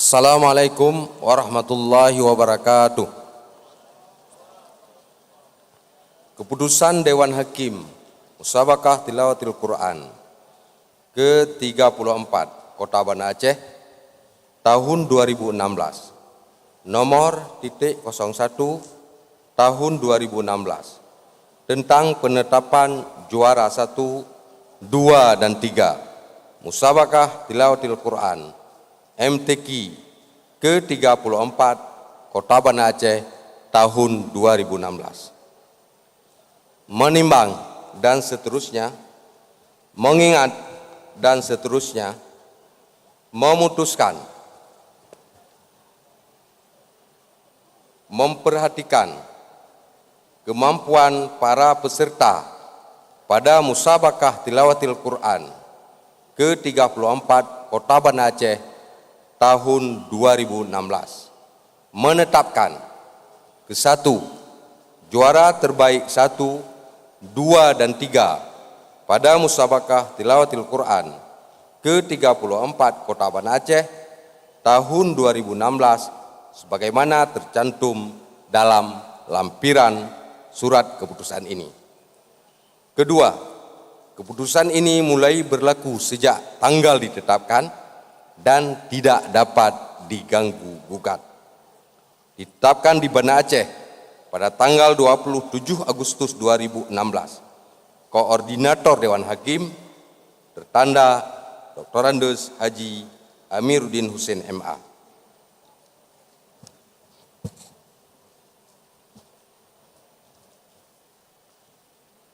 Assalamualaikum warahmatullahi wabarakatuh. Keputusan Dewan Hakim Musabaqah Tilawatil Quran ke-34 Kota Banda Aceh tahun 2016 nomor .01 tahun 2016 tentang penetapan juara 1, 2, dan 3 Musabaqah Tilawatil Quran MTQ ke-34 Kota Banda Aceh tahun 2016. Menimbang dan seterusnya, mengingat dan seterusnya, memutuskan, memperhatikan kemampuan para peserta pada Musabaqah Tilawatil Quran ke-34 Kota Banda Aceh tahun 2016, menetapkan ke-1 juara terbaik 1, 2, dan 3 pada Musabaqah Tilawatil Quran ke-34 Kota Banda Aceh tahun 2016 sebagaimana tercantum dalam lampiran surat keputusan ini. Kedua, keputusan ini mulai berlaku sejak tanggal ditetapkan dan tidak dapat diganggu gugat. Ditetapkan di Banda Aceh pada tanggal 27 Agustus 2016, Koordinator Dewan Hakim tertanda Dr. Andes Haji Amiruddin Hussein MA.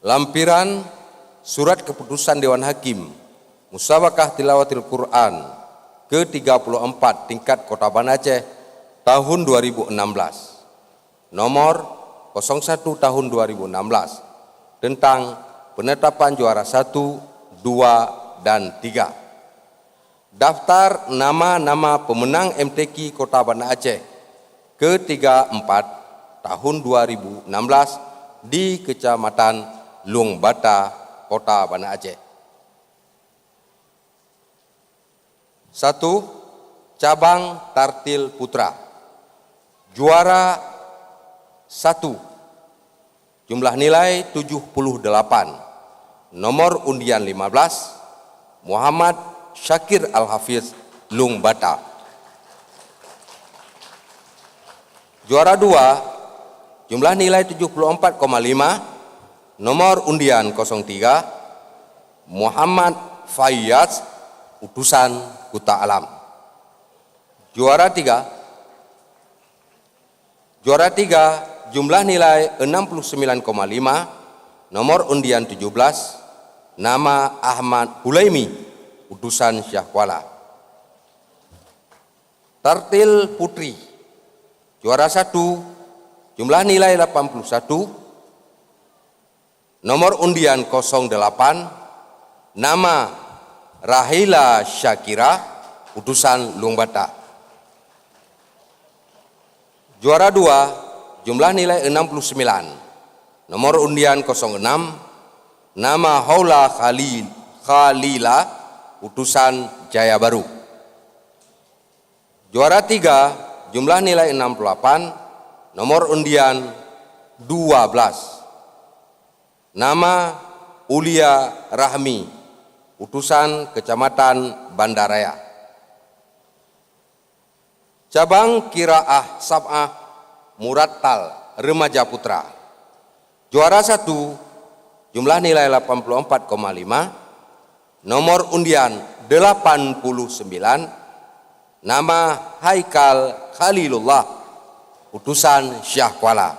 Lampiran surat keputusan Dewan Hakim Musabaqah Tilawatil Quran ke-34 tingkat Kota Banda Aceh tahun 2016 nomor 01 tahun 2016 tentang penetapan juara 1, 2, dan 3. Daftar nama-nama pemenang MTQ Kota Banda Aceh ke-34 tahun 2016 di Kecamatan Lung Bata, Kota Banda Aceh. 1. Cabang Tartil Putra. Juara 1, jumlah nilai 78, nomor undian 15, Muhammad Syakir Al-Hafiz, Lung Bata. Juara 2, jumlah nilai 74,5, nomor undian 03, Muhammad Fayyaz, utusan Kuta Alam. Juara 3, jumlah nilai 69,5, nomor undian 17, nama Ahmad Hulaimi, utusan Syahkuala. Tartil Putri, juara 1, jumlah nilai 81, nomor undian 08, nama Rahila Syakira, utusan Lung Bata. Juara 2, jumlah nilai 69, nomor undian 06, nama Haula Khalila, utusan Jaya Baru. Juara 3, jumlah nilai 68, nomor undian 12, nama Ulia Rahmi, utusan Kecamatan Bandaraya. Cabang Qiraah Sab'ah Murattal Remaja Putra. Juara 1, jumlah nilai 84,5, nomor undian 89, nama Haikal Khalilullah, utusan Syahkuala.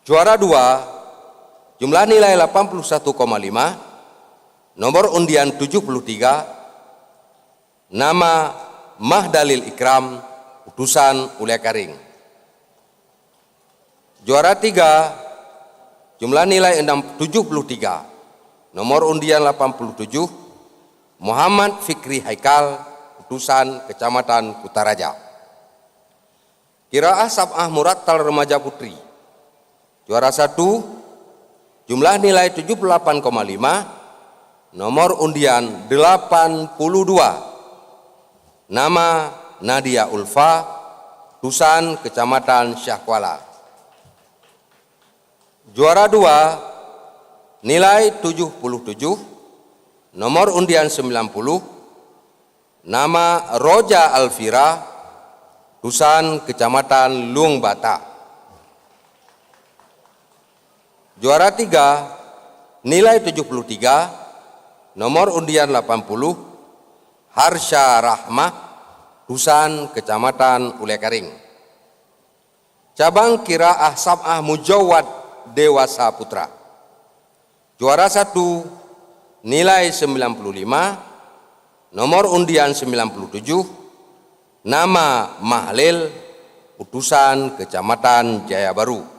Juara 2, jumlah nilai 81,5, nomor undian 73, nama Mahdalil Ikram, utusan Ulia Karing. Juara 3, jumlah nilai 73, nomor undian 87, Muhammad Fikri Haikal, utusan Kecamatan Kutaraja. Qiraah Sab'ah Murattal Remaja Putri. Juara 1, jumlah nilai 78,5, nomor undian 82, nama Nadia Ulfa, utusan Kecamatan Syahkuala. Juara 2 nilai 77, nomor undian 90, nama Roja Alfira, utusan Kecamatan Luang Bata. Juara 3 nilai 73, nomor undian 80, Harsha Rahmah, utusan Kecamatan Ulekaring. Cabang Qiraah Sab'ah Mujawwad Dewasa Putra. Juara 1 nilai 95, nomor undian 97, nama Mahlil, utusan Kecamatan Jaya Baru.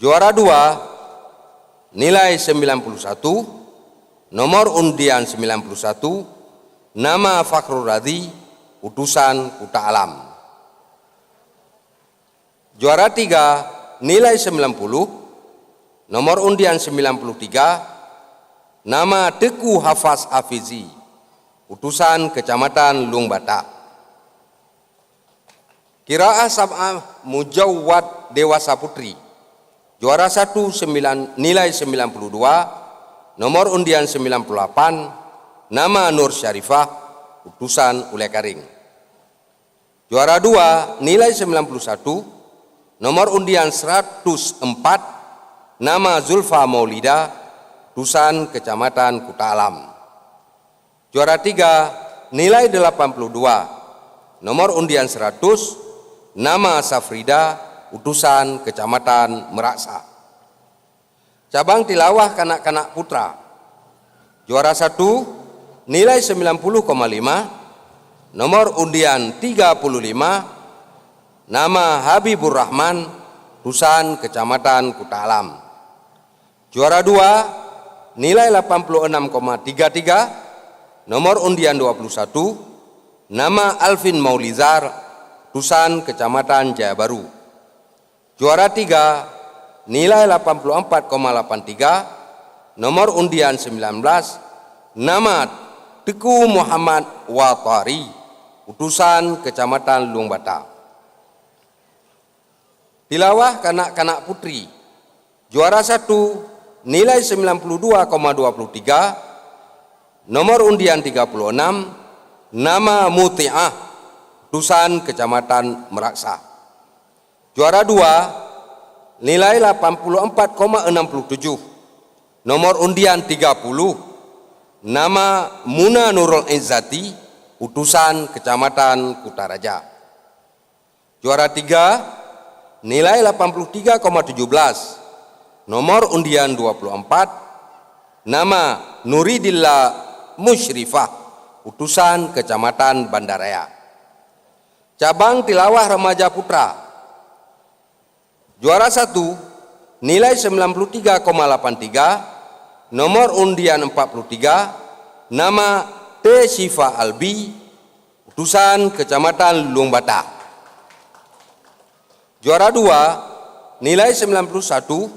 Juara 2 nilai 91, nomor undian 91, nama Fakhrul Radhi, utusan Kuta Alam. Juara 3 nilai 90, nomor undian 93, nama Teku Hafaz Hafizi, utusan Kecamatan Luang Bata. Qiraah Sab'ah Mujawwad Dewasa Putri. Juara 1 nilai 92, nomor undian 98, nama Nur Syarifah, utusan Ulekaring. Juara 2 nilai 91, nomor undian 104, nama Zulfa Maulida, utusan Kecamatan Kuta Alam. Juara 3 nilai 82, nomor undian 100, nama Safrida, utusan Kecamatan Meraksa. Cabang tilawah kanak-kanak putra. Juara 1 nilai 90,5, nomor undian 35, nama Habibur Rahman, utusan Kecamatan Kuta Alam. Juara 2 nilai 86,33, nomor undian 21, nama Alvin Maulizar, utusan Kecamatan Jaya Baru. Juara 3 nilai 84,83, nomor undian 19, nama Teku Muhammad Watari, utusan Kecamatan Luang Bata. Tilawah kanak-kanak putri. Juara 1 nilai 92,23, nomor undian 36, nama Muti'ah, utusan Kecamatan Meraksa. Juara 2 nilai 84,67, nomor undian 30, nama Muna Nurul Izzati, utusan Kecamatan Kutaraja. Juara 3 nilai 83,17, nomor undian 24, nama Nuridillah Musyrifah, utusan Kecamatan Bandaraya. Cabang tilawah remaja putra. Juara 1 nilai 93,83, nomor undian 43, nama T. Syifa Albi, utusan Kecamatan Luang Bata. Juara 2 nilai 91,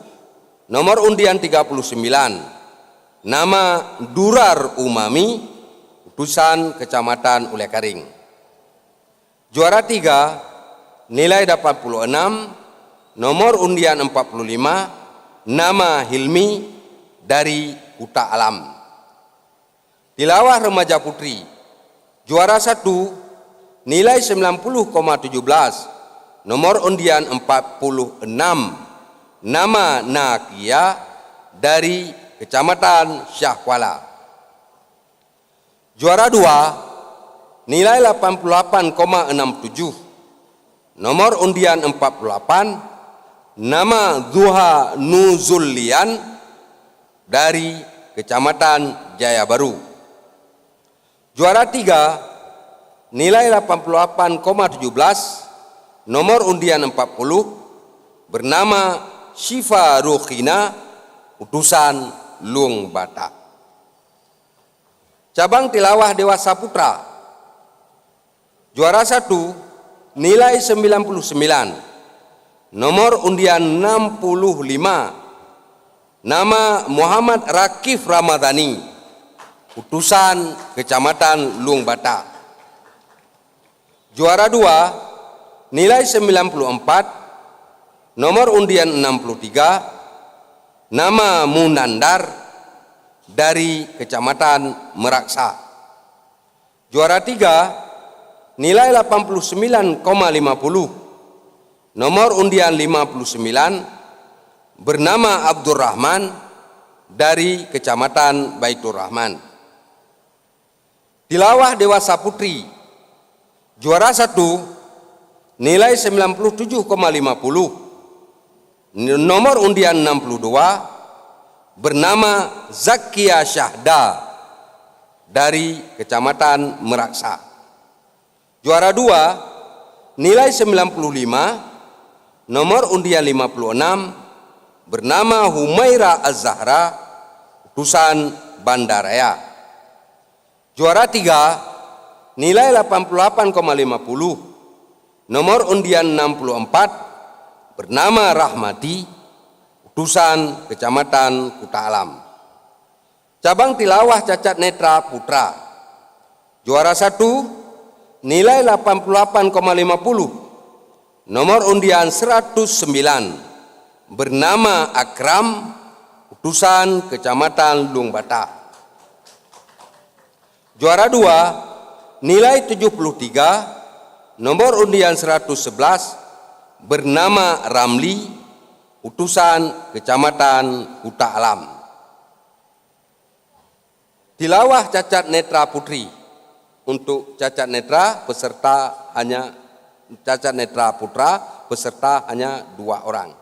nomor undian 39, nama Durar Umami, utusan Kecamatan Ulekaring. Juara 3 nilai 86, nomor undian 45, nama Hilmi dari Kuta Alam. Tilawah remaja putri. Juara 1 nilai 90,17, nomor undian 46, nama Nakia dari Kecamatan Syahkuala. Juara 2 nilai 88,67, nomor undian 48, nama Zuha Nuzullian dari Kecamatan Jaya Baru. Juara 3 nilai 88,17, nomor undian 40, bernama Syifa Rukhina, utusan Luang Bata. Cabang tilawah dewasa putra. Juara 1 nilai 99, nomor undian 65, nama Muhammad Rakif Ramadhani, utusan Kecamatan Luang Bata. Juara 2 nilai 94, nomor undian 63, nama Munandar dari Kecamatan Meraksa. Juara 3 nilai 89,50, nomor undian 59, bernama Abdurrahman dari Kecamatan Baitur Rahman. Tilawah Dewasa Putri. Juara 1 nilai 97,50, nomor undian 62, bernama Zakia Syahda dari Kecamatan Meraksa. Juara 2 nilai 95, nomor undian 56, bernama Humaira Az-Zahra, utusan Bandaraya. Juara 3 nilai 88,50, nomor undian 64, bernama Rahmati, utusan Kecamatan Kuta Alam. Cabang tilawah cacat netra putra. Juara 1 nilai 88,50, nomor undian 109, bernama Akram, utusan Kecamatan Lungbata. Juara 2 nilai 73, nomor undian 111, bernama Ramli, utusan Kecamatan Kuta Alam. Tilawah cacat netra putri. Untuk cacat netra peserta hanya cacat netra putra peserta hanya 2 orang.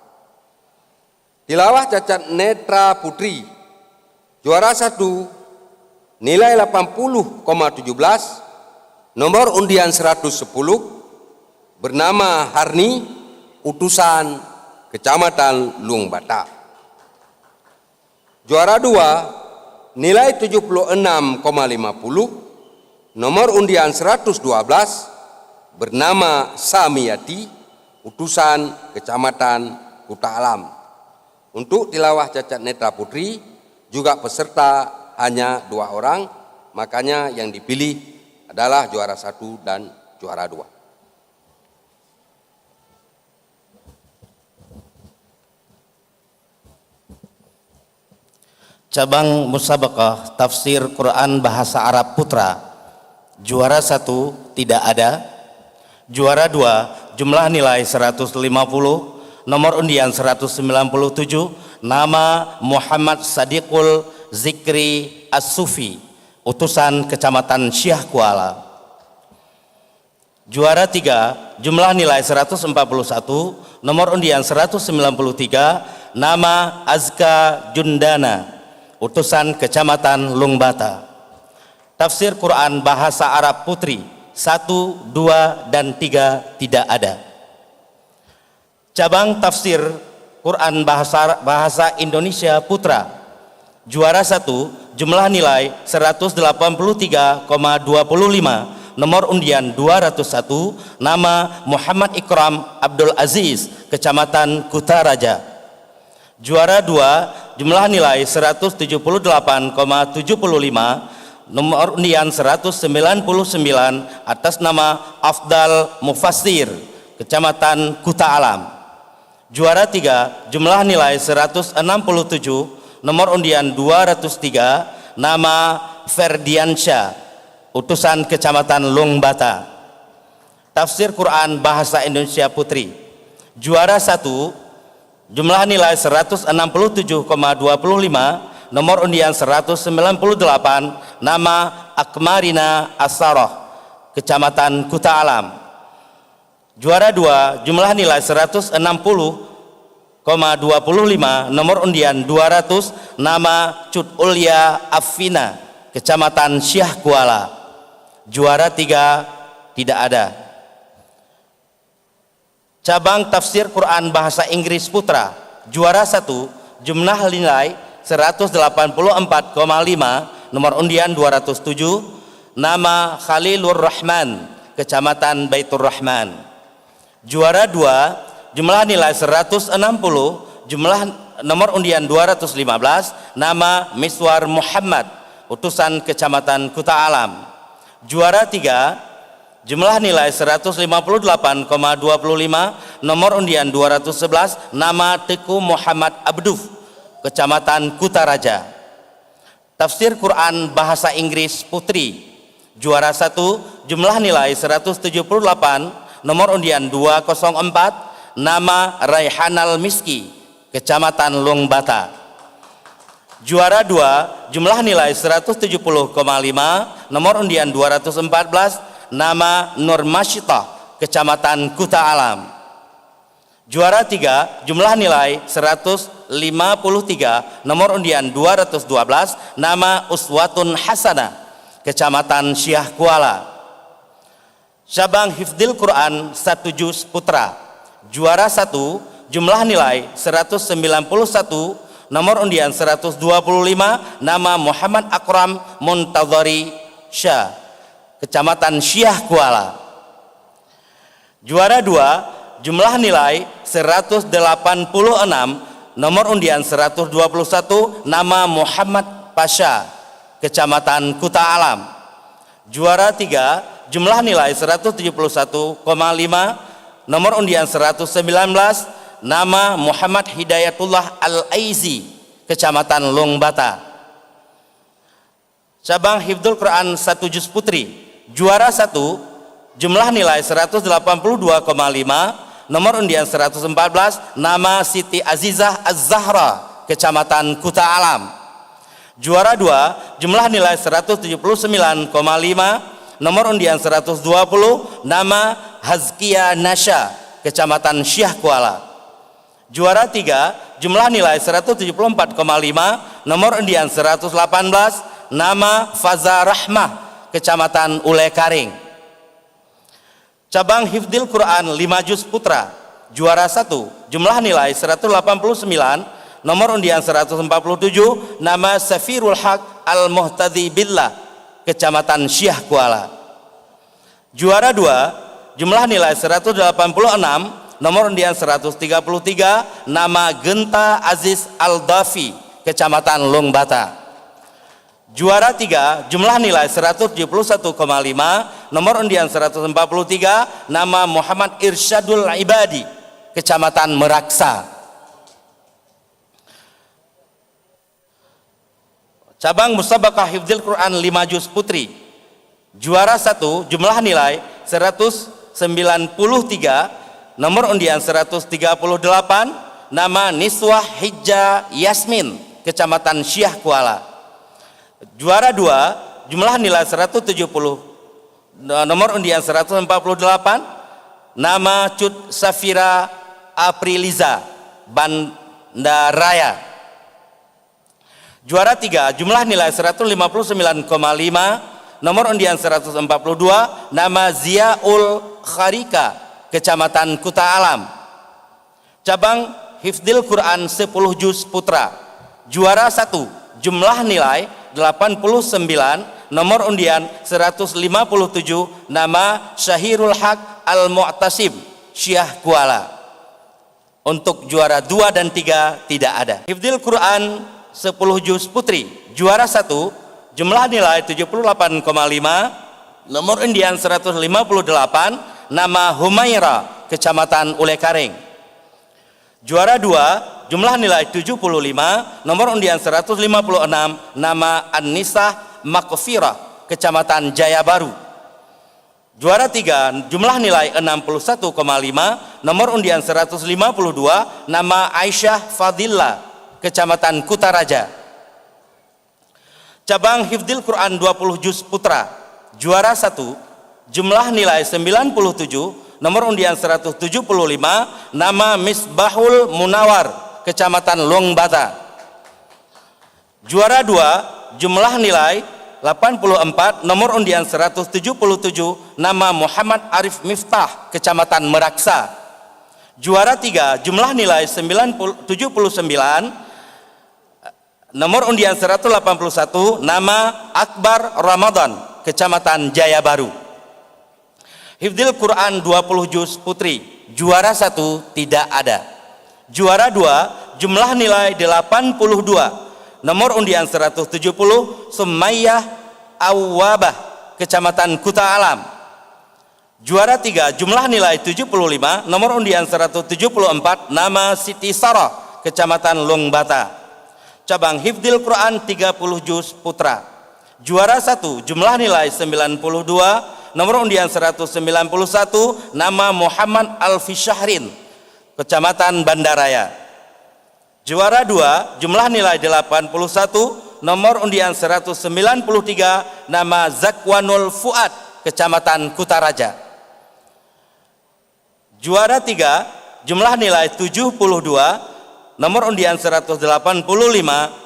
Tilawah cacat netra putri. Juara 1 nilai 80,17, nomor undian 110, bernama Harni, utusan Kecamatan Lungbata. Juara 2 nilai 76,50, nomor undian 112, bernama Samiyati, utusan Kecamatan Kuta Alam. Untuk tilawah cacat netra putri juga peserta hanya 2 orang, makanya yang dipilih adalah juara 1 dan juara 2. Cabang musabaqah tafsir Quran bahasa Arab putra. Juara 1 tidak ada. Juara 2 jumlah nilai 150, nomor undian 197, nama Muhammad Sadiqul Zikri As-Sufi, utusan Kecamatan Syah Kuala. Juara 3 jumlah nilai 141, nomor undian 193, nama Azka Jundana, utusan Kecamatan Lungbata. Tafsir Quran bahasa Arab putri 1, 2, dan 3 tidak ada. Cabang tafsir Quran bahasa Indonesia putra. Juara 1 jumlah nilai 183,25, nomor undian 201, nama Muhammad Ikram Abdul Aziz, Kecamatan Kutaraja. Juara 2 jumlah nilai 178,75, nomor undian 199, atas nama Afdal Mufassir, Kecamatan Kuta Alam. Juara 3 jumlah nilai 167, nomor undian 203, nama Ferdiansyah, utusan Kecamatan Lungbata. Tafsir Quran bahasa Indonesia putri. Juara 1 jumlah nilai 167,25, nomor undian 198, nama Akmarina As-Saroh, Kecamatan Kuta Alam. Juara 2 jumlah nilai 160,25, nomor undian 200, nama Cut Ulya Affina, Kecamatan Syah Kuala. Juara 3 tidak ada. Cabang tafsir Quran bahasa Inggris putra. Juara 1 jumlah nilai 184,5, nomor undian 207, nama Khalilur Rahman, Kecamatan Baitur Rahman. Juara 2 jumlah nilai 160, jumlah nomor undian 215, nama Miswar Muhammad, utusan Kecamatan Kuta Alam. Juara 3 Jumlah nilai 158,25. Nomor undian 211, nama Teku Muhammad Abduf, Kecamatan Kutaraja. Tafsir Quran Bahasa Inggris Putri, juara 1, jumlah nilai 178. Nomor undian 204, nama Raihanal Miski, Kecamatan Lungbata. Juara 2, jumlah nilai 170,5. Nomor undian 214, nama Nur Masyitah, Kecamatan Kuta Alam. Juara 3, jumlah nilai 153. Nomor undian 212, nama Uswatun Hasanah, Kecamatan Syah Kuala. Cabang Hifdzil Quran 1 Juz Putra, juara 1, jumlah nilai 191. Nomor undian 125, nama Muhammad Akram Muntadhari Syah, Kecamatan Syah Kuala. Juara 2, jumlah nilai 186. Nomor undian 121, nama Muhammad Pasha, Kecamatan Kuta Alam. Juara 3, jumlah nilai 171,5. Nomor undian 119, nama Muhammad Hidayatullah Al-Aizi, Kecamatan Lungbata. Cabang Hifdzul Quran 1 Juz Putri, juara 1, jumlah nilai 182,5. Nomor undian 114, nama Siti Azizah Az-Zahra, Kecamatan Kuta Alam. Juara 2, jumlah nilai 179,5. Nomor undian 120, nama Hazkia Nasya, Kecamatan Syah Kuala. Juara 3, jumlah nilai 174,5. Nomor undian 118, nama Faza Rahmah, Kecamatan Ule Karing. Cabang Hifdzil Quran 5 Juz Putra, juara 1, jumlah nilai 189. Nomor undian 147, nama Safirul Haq Al-Muhtadi Billah, Kecamatan Syah Kuala. Juara 2, jumlah nilai 186. Nomor undian 133, nama Genta Aziz Al-Dafi, Kecamatan Lungbata. Juara 3, jumlah nilai 171,5. Nomor undian 143, nama Muhammad Irsyadul Ibadi, Kecamatan Meraksa. Cabang Musabaqah Hifdzil Quran 5 Juz Putri, juara 1, jumlah nilai 193. Nomor undian 138, nama Niswah Hijjah Yasmin, Kecamatan Syah Kuala. Juara 2, jumlah nilai 170. Nomor undian 148, nama Cut Safira Apriliza, Bandaraya. Juara 3, jumlah nilai 159,5. Nomor undian 142, nama Ziaul Kharika, Kecamatan Kuta Alam. Cabang Hifdzil Quran 10 Juz Putra, juara 1, jumlah nilai 89. Nomor undian 157, nama Syahirul Haq Al-Mu'tasim, Syah Kuala. Untuk juara 2 dan 3 tidak ada. Hifdzil Quran 10 Juz Putri, juara 1, jumlah nilai 78,5. Nomor undian 158, nama Humaira, Kecamatan Ule Karing. Juara 2, jumlah nilai 75. Nomor undian 156, nama An-Nisah Makfirah, Kecamatan Jaya Baru. Juara 3, jumlah nilai 61,5. Nomor undian 152, nama Aisyah Fadillah, Kecamatan Kutaraja. Cabang Hifdzil Quran 20 Juz Putra, juara 1, jumlah nilai 97. Nomor undian 175, nama Misbahul Munawar, Kecamatan Lungbata. Juara 2, jumlah nilai 84. Nomor undian 177, nama Muhammad Arif Miftah, Kecamatan Meraksa. Juara 3, jumlah nilai 79. Nomor undian 181, nama Akbar Ramadan, Kecamatan Jaya Baru. Hifdzil Quran 20 Juz Putri, juara 1 tidak ada. Juara 2, jumlah nilai 82. Nomor undian 170, Sumayyah Awwabah, Kecamatan Kuta Alam. Juara 3 jumlah nilai 75, nomor undian 174, nama Siti Sarah, Kecamatan Lungbata. Cabang Hifdzil Quran 30 juz putra. Juara 1 jumlah nilai 92, nomor undian 191, nama Muhammad Alfi Syahrin, Kecamatan Bandaraya. Juara 2 jumlah nilai 81, nomor undian 193, nama Zakwanul Fuad, Kecamatan Kutaraja. Juara 3 jumlah nilai 72, nomor undian 185,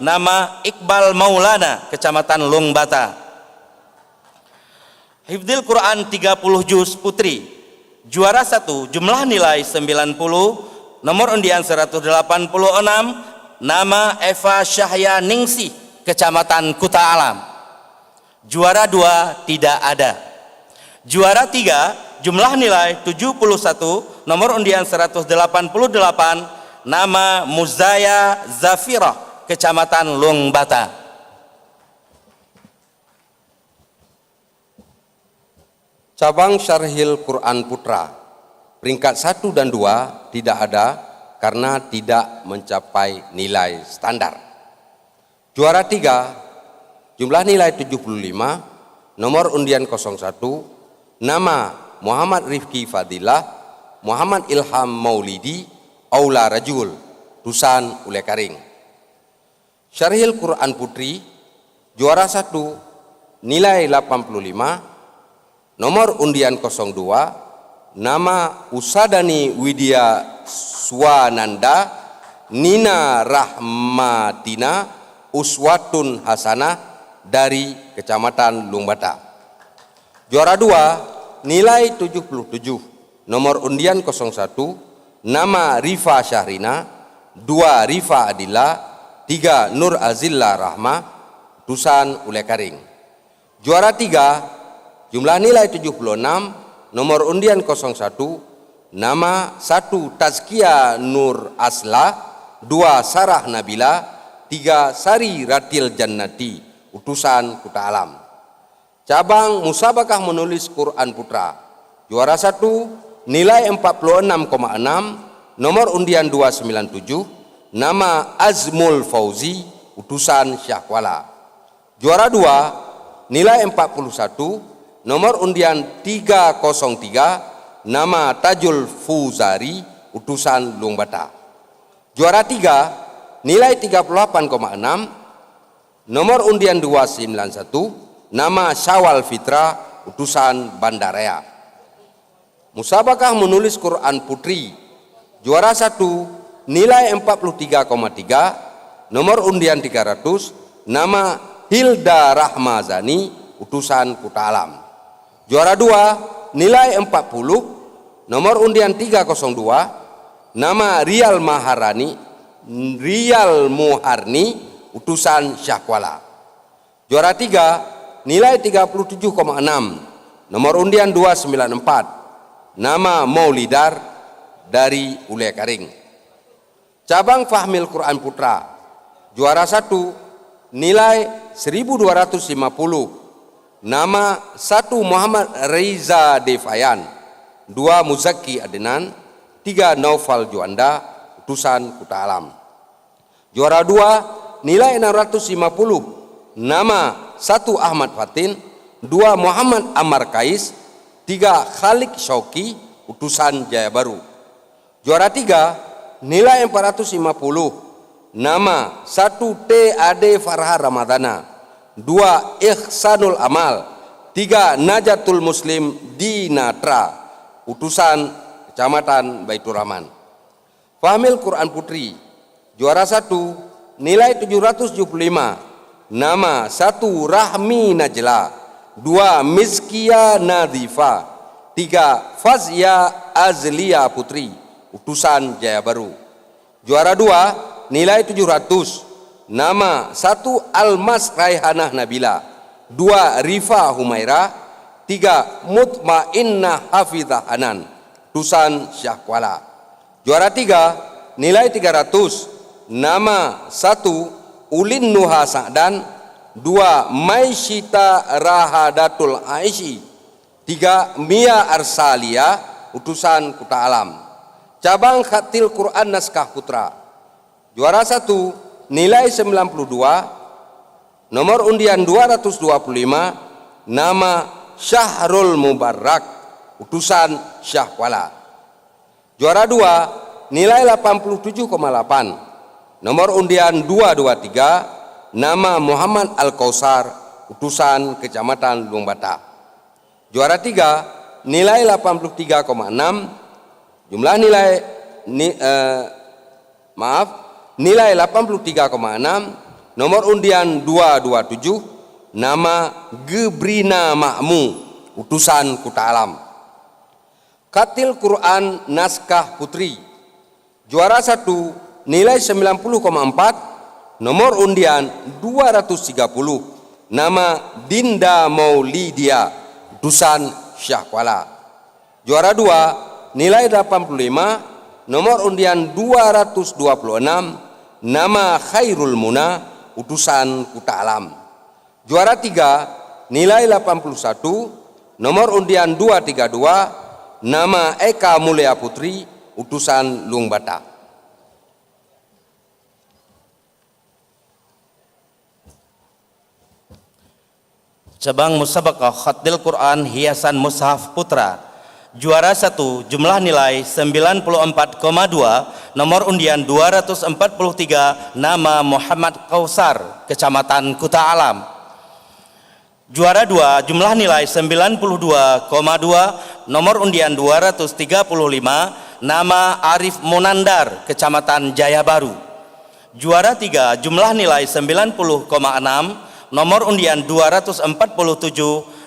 nama Iqbal Maulana, Kecamatan Lungbata. Hifdzil Quran 30 juz putri. Juara 1 jumlah nilai 90, nomor undian 186, nama Eva Syahya Ningsih, Kecamatan Kuta Alam. Juara 2 tidak ada. Juara 3 jumlah nilai 71, nomor undian 188, nama Muzaya Zafirah, Kecamatan Lungbata. Cabang Syarhil Quran Putra, peringkat 1 dan 2 tidak ada karena tidak mencapai nilai standar. Juara 3 jumlah nilai 75, nomor undian 01, nama Muhammad Rifki Fadilah, Muhammad Ilham Maulidi, Aula Rajul, Tusan Ulekaring. Syarhil Quran Putri, juara 1, nilai 85, nomor undian 02, nama Usadani Widya Swananda, Nina Rahmatina, Uswatun Hasanah dari Kecamatan Lungbata. Juara 2, nilai 77, nomor undian 01, nama Rifa Syahrina, 2 Rifa Adila, 3 Nur Azillah Rahmah, Tusan Ulekaring. Juara 3, jumlah nilai 76, nomor undian 01, nama 1 Tazkiyah Nur Asla, 2 Sarah Nabila, 3 Sari Ratil Jannati, Utusan Kuta Alam. Cabang Musabakah Menulis Quran Putra, juara 1, nilai 46,6, nomor undian 297, nama Azmul Fauzi, Utusan Syahkuala. Juara 2, nilai 41, nomor undian 303, nama Tajul Fuzari, Utusan Lungbata. Juara 3, nilai 38,6, nomor undian 291, nama Syawal Fitra, Utusan Bandaraya. Musabakah Menulis Quran Putri, juara 1, nilai 43,3, nomor undian 300, nama Hilda Rahmazani, Utusan Kuta Alam. Juara 2, nilai 40, nomor undian 302, nama Rial Muharni, Utusan Syahkuala. Juara 3, nilai 37,6, nomor undian 294, nama Maulidar dari Ulekaring. Cabang Fahmil Quran Putra, juara 1, nilai 1250, nama 1 Muhammad Reza Devayan, 2 Muzaki Adenan, 3 Naufal Juanda, Utusan Kuta Alam. Juara 2, nilai 650, nama 1 Ahmad Fatin, 2 Muhammad Amar Kais, 3 Khalik Syauki, Utusan Jaya Baru. Juara 3, nilai 450, nama 1 TAD Farha Ramadana, 2 Ihsanul Amal, 3 Najatul Muslim Dinatra, Utusan Kecamatan Baitur Rahman. Fahmil Quran Putri, juara 1, nilai 775, nama 1 Rahmi Najla, 2 Mizkia Nadifa, 3 Fazia Azlia Putri, Utusan Jaya Baru. Juara 2, nilai 700, nama 1 Almas Raihanah Nabila, 2 Rifa Humaira, 3 Mutmainnah Hafizah Hanan, Utusan Syahkuala. Juara 3, nilai 300, nama 1 Ulin Nuha Sa'dan, 2 Maisyita Rahadatul Aishi, 3. Mia Arsalia, utusan Kuta Alam. Cabang Khatil Quran Naskah Putra. Juara 1 nilai 92, nomor undian 225, nama Syahrul Mubarak, utusan Syah Kuala. Juara 2 nilai 87,8, nomor undian 223, nama Muhammad Al-Kausar, utusan Kecamatan Lungbata. Juara 3 nilai 83,6, jumlah nilai nilai 83,6, nomor undian 227, nama Gebrina Makmu, utusan Kuta Alam. Khatil Quran Naskah Putri. Juara 1 nilai 90,4, nomor undian 230, nama Dinda Maulidia, utusan Syah Kuala. Juara 2 nilai 85, nomor undian 226, nama Khairul Muna, utusan Kuta Alam. Juara 3 nilai 81, nomor undian 232, nama Eka Mulia Putri, utusan Lungbata. Cabang Musabaqah Khatil Quran Hiasan Mushaf Putra. Juara 1 jumlah nilai 94,2, nomor undian 243, nama Muhammad Kausar, Kecamatan Kuta Alam. Juara 2 jumlah nilai 92,2, nomor undian 235, nama Arif Munandar, Kecamatan Jaya Baru. Juara 3 jumlah nilai 90,6, nomor undian 247,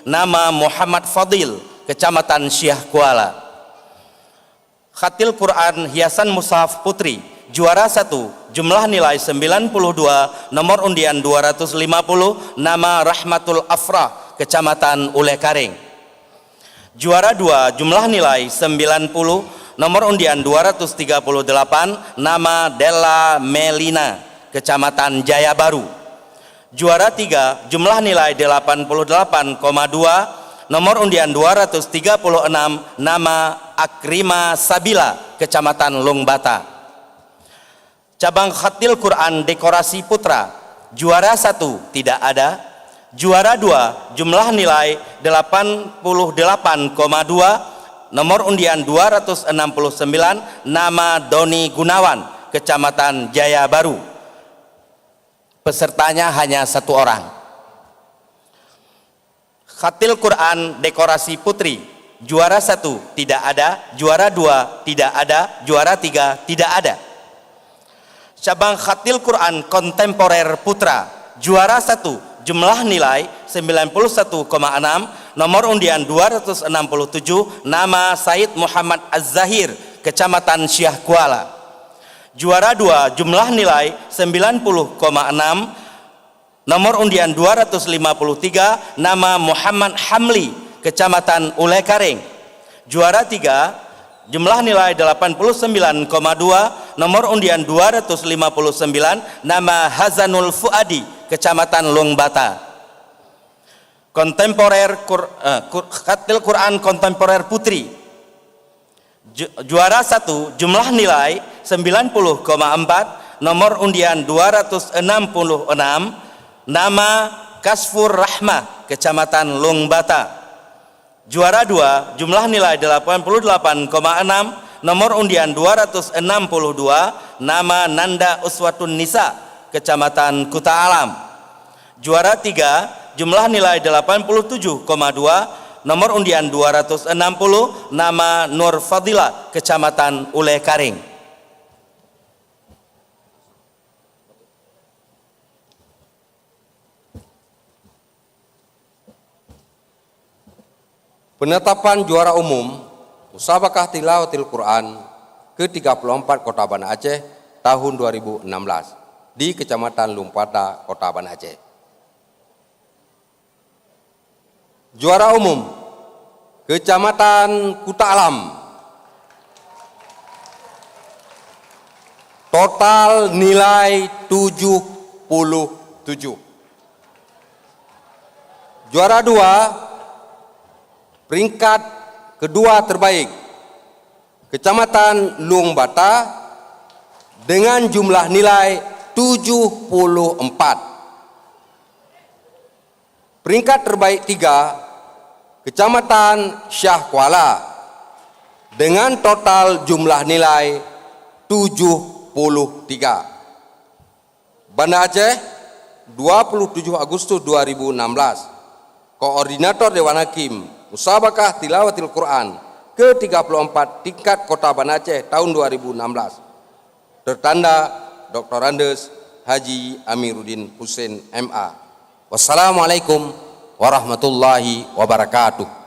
nama Muhammad Fadil, Kecamatan Syah Kuala. Khatil Quran Hiasan Mushaf Putri. Juara 1 jumlah nilai 92, nomor undian 250, nama Rahmatul Afrah, Kecamatan Ulekaring. Juara 2 jumlah nilai 90, nomor undian 238, nama Della Melina, Kecamatan Jaya Baru. Juara 3 jumlah nilai 88,2, nomor undian 236, nama Akrima Sabila, Kecamatan Lungbata. Cabang Khatil Quran Dekorasi Putra. Juara 1 tidak ada. Juara 2 jumlah nilai 88,2, nomor undian 269, nama Doni Gunawan, Kecamatan Jaya Baru. Pesertanya hanya 1 orang. Khatil Quran Dekorasi Putri. Juara 1 tidak ada, juara 2 tidak ada, juara 3 tidak ada. Cabang Khatil Quran Kontemporer Putra. Juara 1 jumlah nilai 91,6, nomor undian 267, nama Said Muhammad Az-Zahir, Kecamatan Syah Kuala. Juara 2 jumlah nilai 90,6, nomor undian 253, nama Muhammad Hamli, Kecamatan Ulekaring. Juara 3 jumlah nilai 89,2, nomor undian 259, nama Hazanul Fuadi, Kecamatan Lungbata. Khatil Quran Kontemporer Putri. Juara 1 jumlah nilai 90,4, nomor undian 266, nama Kasfur Rahmah, Kecamatan Lungbata. Juara 2 jumlah nilai 88,6, nomor undian 262, nama Nanda Uswatun Nisa, Kecamatan Kuta Alam. Juara 3 jumlah nilai 87,2, nomor undian 260, nama Nur Fadila, Kecamatan Ulekaring. Penetapan juara umum Musabaqah Tilawatil Quran ke-34 Kota Banda Aceh tahun 2016 di Kecamatan Lungbata, Kota Banda Aceh. Juara umum Kecamatan Kuta Alam. Total nilai 77. Juara 2 Peringkat kedua terbaik Kecamatan Lung Bata dengan jumlah nilai 74. Peringkat terbaik tiga Kecamatan Syah Kuala dengan total jumlah nilai 73. Banda Aceh, 27 Agustus 2016. Koordinator Dewan Hakim Musabakah Tilawatil Quran ke-34 tingkat Kota Banda Aceh tahun 2016. Tertanda Dr. Andes Haji Amiruddin Hussein MA. Wassalamualaikum warahmatullahi wabarakatuh.